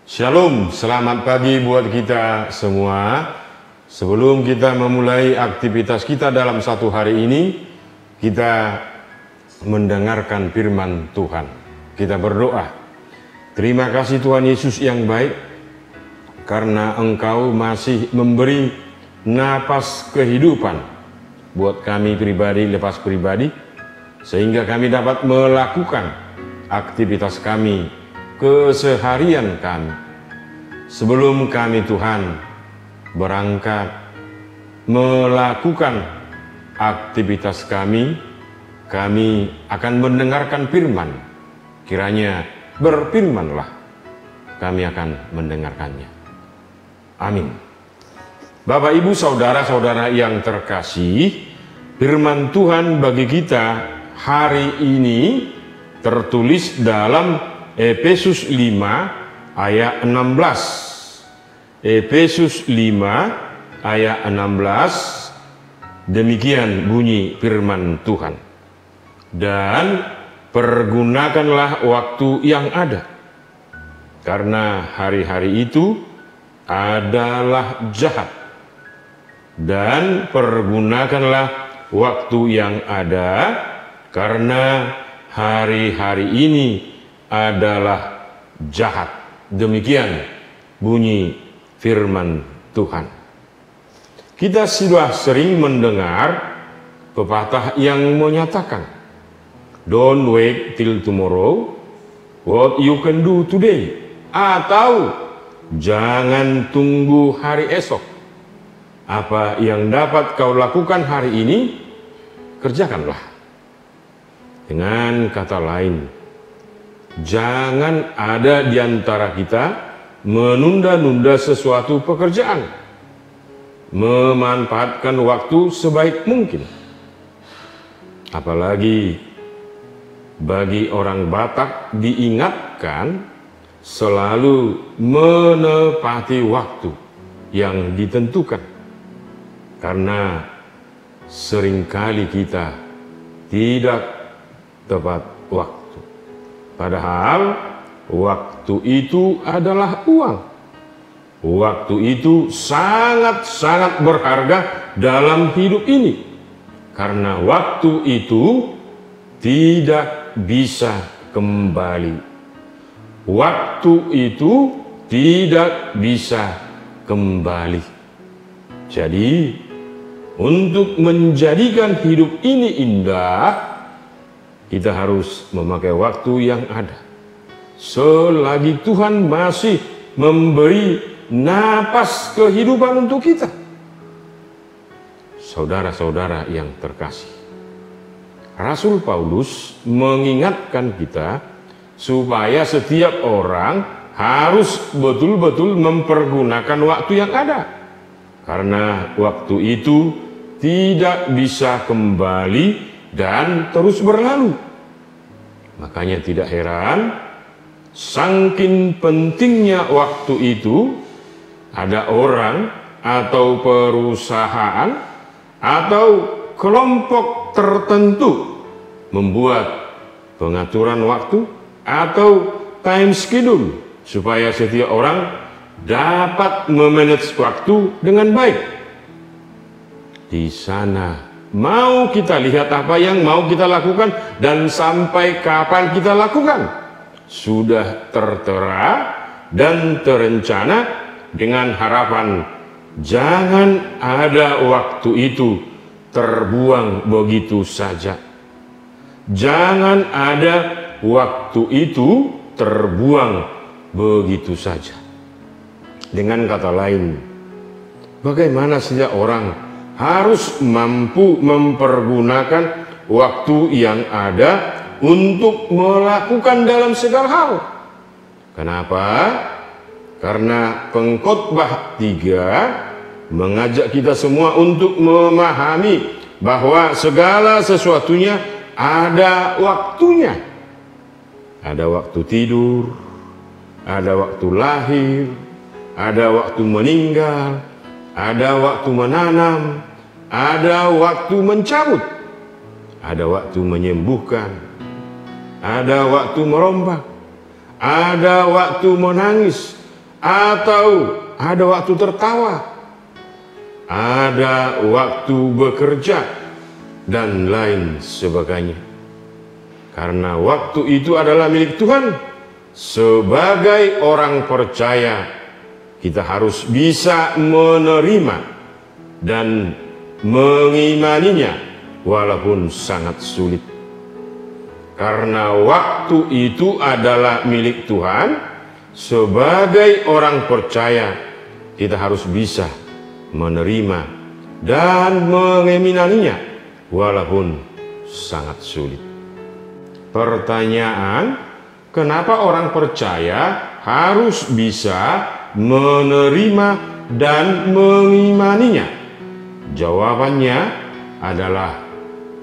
Shalom, selamat pagi buat kita semua. Sebelum kita memulai aktivitas kita dalam satu hari ini, kita mendengarkan firman Tuhan. Kita berdoa. Terima kasih Tuhan Yesus yang baik, karena Engkau masih memberi napas kehidupan buat kami pribadi lepas pribadi, sehingga kami dapat melakukan aktivitas kami, keseharian kami. Sebelum kami Tuhan berangkat melakukan aktivitas kami akan mendengarkan firman. Kiranya berfirmanlah, kami akan mendengarkannya. Amin. Bapak, Ibu, saudara-saudara yang terkasih, firman Tuhan bagi kita hari ini tertulis dalam Efesus 5 ayat 16. Efesus 5 ayat 16, demikian bunyi firman Tuhan. Dan pergunakanlah waktu yang ada, karena hari-hari itu adalah jahat. Dan pergunakanlah waktu yang ada, karena hari-hari ini adalah jahat. Demikian bunyi firman Tuhan. Kita sudah sering mendengar pepatah yang menyatakan, "Don't wait till tomorrow what you can do today," atau jangan tunggu hari esok. Apa yang dapat kau lakukan hari ini, kerjakanlah. Dengan kata lain, jangan ada di antara kita menunda-nunda sesuatu pekerjaan, memanfaatkan waktu sebaik mungkin. Apalagi bagi orang Batak diingatkan selalu menepati waktu yang ditentukan, karena seringkali kita tidak tepat waktu. Padahal waktu itu adalah uang. Waktu itu sangat-sangat berharga dalam hidup ini, karena waktu itu tidak bisa kembali. Waktu itu tidak bisa kembali. Jadi, untuk menjadikan hidup ini indah, kita harus memakai waktu yang ada. Selagi Tuhan masih memberi napas kehidupan untuk kita. Saudara-saudara yang terkasih, Rasul Paulus mengingatkan kita supaya setiap orang harus betul-betul mempergunakan waktu yang ada, karena waktu itu tidak bisa kembali dan terus berlalu. Makanya tidak heran, saking pentingnya waktu itu, ada orang atau perusahaan atau kelompok tertentu membuat pengaturan waktu atau time schedule supaya setiap orang dapat memanage waktu dengan baik. Di sana mau kita lihat apa yang mau kita lakukan dan sampai kapan kita lakukan, sudah tertera dan terencana dengan harapan jangan ada waktu itu terbuang begitu saja. Jangan ada waktu itu terbuang begitu saja. Dengan kata lain, bagaimana saja orang harus mampu mempergunakan waktu yang ada untuk melakukan dalam segala hal. Kenapa? Karena Pengkhotbah 3 mengajak kita semua untuk memahami bahwa segala sesuatunya ada waktunya. Ada waktu tidur, ada waktu lahir, ada waktu meninggal, ada waktu menanam, ada waktu mencabut, ada waktu menyembuhkan, ada waktu merombak, ada waktu menangis, atau ada waktu tertawa, ada waktu bekerja, dan lain sebagainya. Karena waktu itu adalah milik Tuhan. Sebagai orang percaya, kita harus bisa menerima dan mengimaninya walaupun sangat sulit. Karena waktu itu adalah milik Tuhan, sebagai orang percaya kita harus bisa menerima dan mengimaninya walaupun sangat sulit. Pertanyaan, kenapa orang percaya harus bisa menerima dan mengimaninya? Jawabannya adalah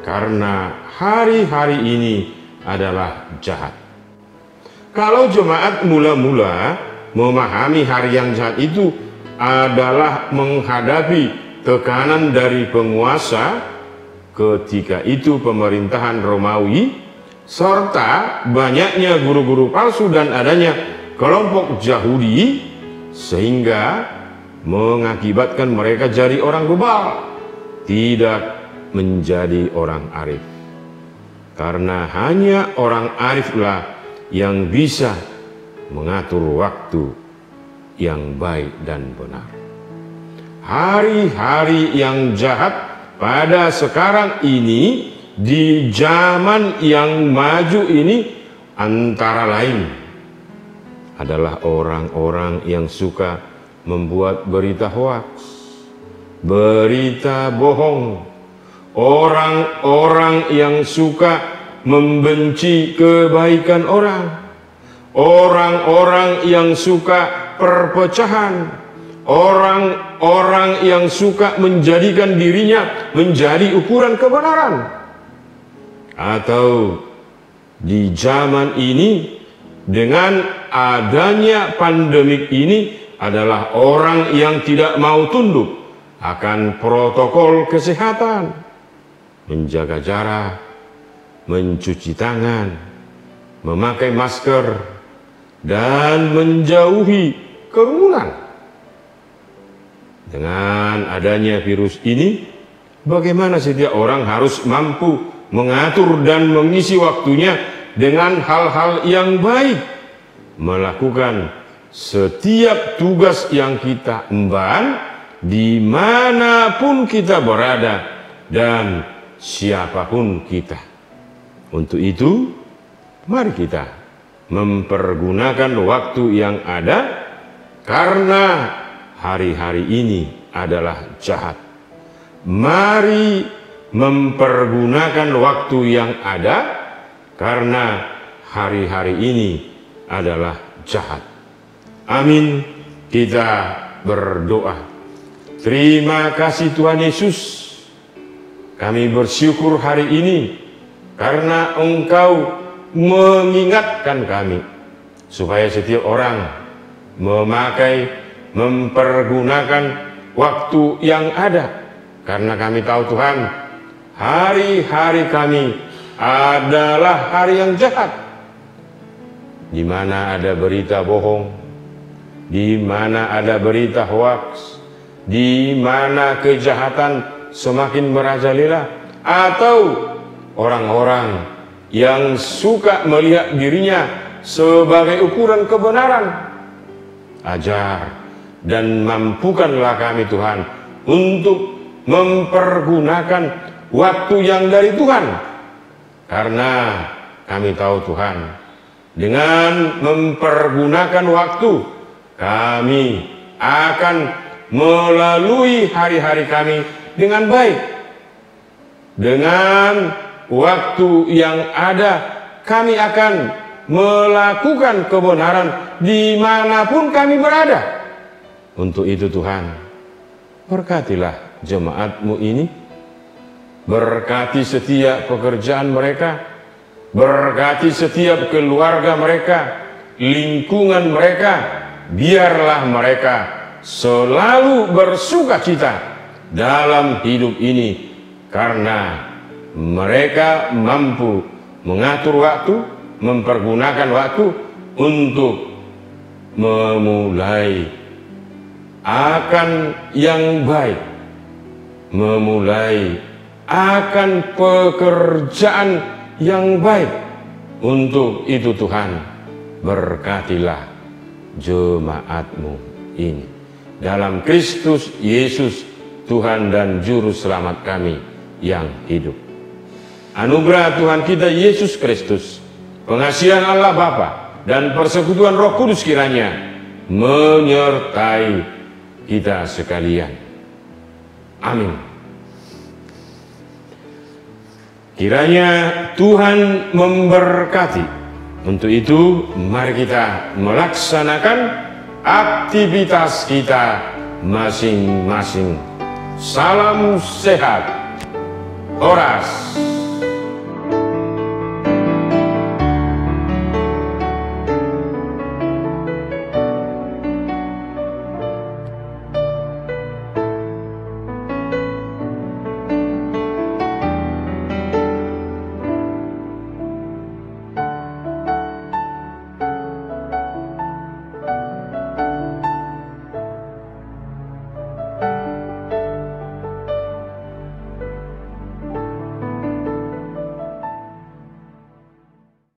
karena hari-hari ini adalah jahat. Kalau jemaat mula-mula memahami hari yang jahat itu adalah menghadapi tekanan dari penguasa, ketika itu pemerintahan Romawi, serta banyaknya guru-guru palsu dan adanya kelompok Yahudi, sehingga mengakibatkan mereka jadi orang bebal, tidak menjadi orang arif. Karena hanya orang ariflah yang bisa mengatur waktu yang baik dan benar. Hari-hari yang jahat pada sekarang ini, di zaman yang maju ini, antara lain adalah orang-orang yang suka membuat berita hoax, berita bohong, orang-orang yang suka membenci kebaikan orang, orang-orang yang suka perpecahan, orang-orang yang suka menjadikan dirinya menjadi ukuran kebenaran. Atau di zaman ini, dengan adanya pandemik ini, adalah orang yang tidak mau tunduk akan protokol kesehatan, menjaga jarak, mencuci tangan, memakai masker, dan menjauhi kerumunan. Dengan adanya virus ini, bagaimana setiap orang harus mampu mengatur dan mengisi waktunya dengan hal-hal yang baik, melakukan setiap tugas yang kita emban dimanapun kita berada dan siapapun kita. Untuk itu, mari kita mempergunakan waktu yang ada, karena hari-hari ini adalah jahat. Mari mempergunakan waktu yang ada, karena hari-hari ini adalah jahat. Amin. Kita berdoa. Terima kasih Tuhan Yesus, kami bersyukur hari ini karena Engkau mengingatkan kami supaya setiap orang mempergunakan waktu yang ada, karena kami tahu Tuhan, hari-hari kami adalah hari yang jahat, di mana ada berita bohong, di mana ada berita hoaks, di mana kejahatan semakin merajalela, atau orang-orang yang suka melihat dirinya sebagai ukuran kebenaran. Ajar dan mampukanlah kami Tuhan untuk mempergunakan waktu yang dari Tuhan, karena kami tahu Tuhan, dengan mempergunakan waktu, kami akan melalui hari-hari kami dengan baik. Dengan waktu yang ada, kami akan melakukan kebenaran dimanapun kami berada. Untuk itu Tuhan, berkatilah jemaat-Mu ini, berkati setiap pekerjaan mereka, berkati setiap keluarga mereka, lingkungan mereka. Biarlah mereka selalu bersukacita dalam hidup ini, karena mereka mampu mengatur waktu, mempergunakan waktu untuk memulai akan yang baik, memulai akan pekerjaan yang baik. Untuk itu Tuhan, berkatilah jemaat-Mu ini. Dalam Kristus Yesus, Tuhan dan Juru Selamat kami yang hidup. Anugerah Tuhan kita Yesus Kristus, pengasihan Allah Bapa, dan persekutuan Roh Kudus kiranya menyertai kita sekalian. Amin. Kiranya Tuhan memberkati. Untuk itu, mari kita melaksanakan aktivitas kita masing-masing. Salam sehat. Horas.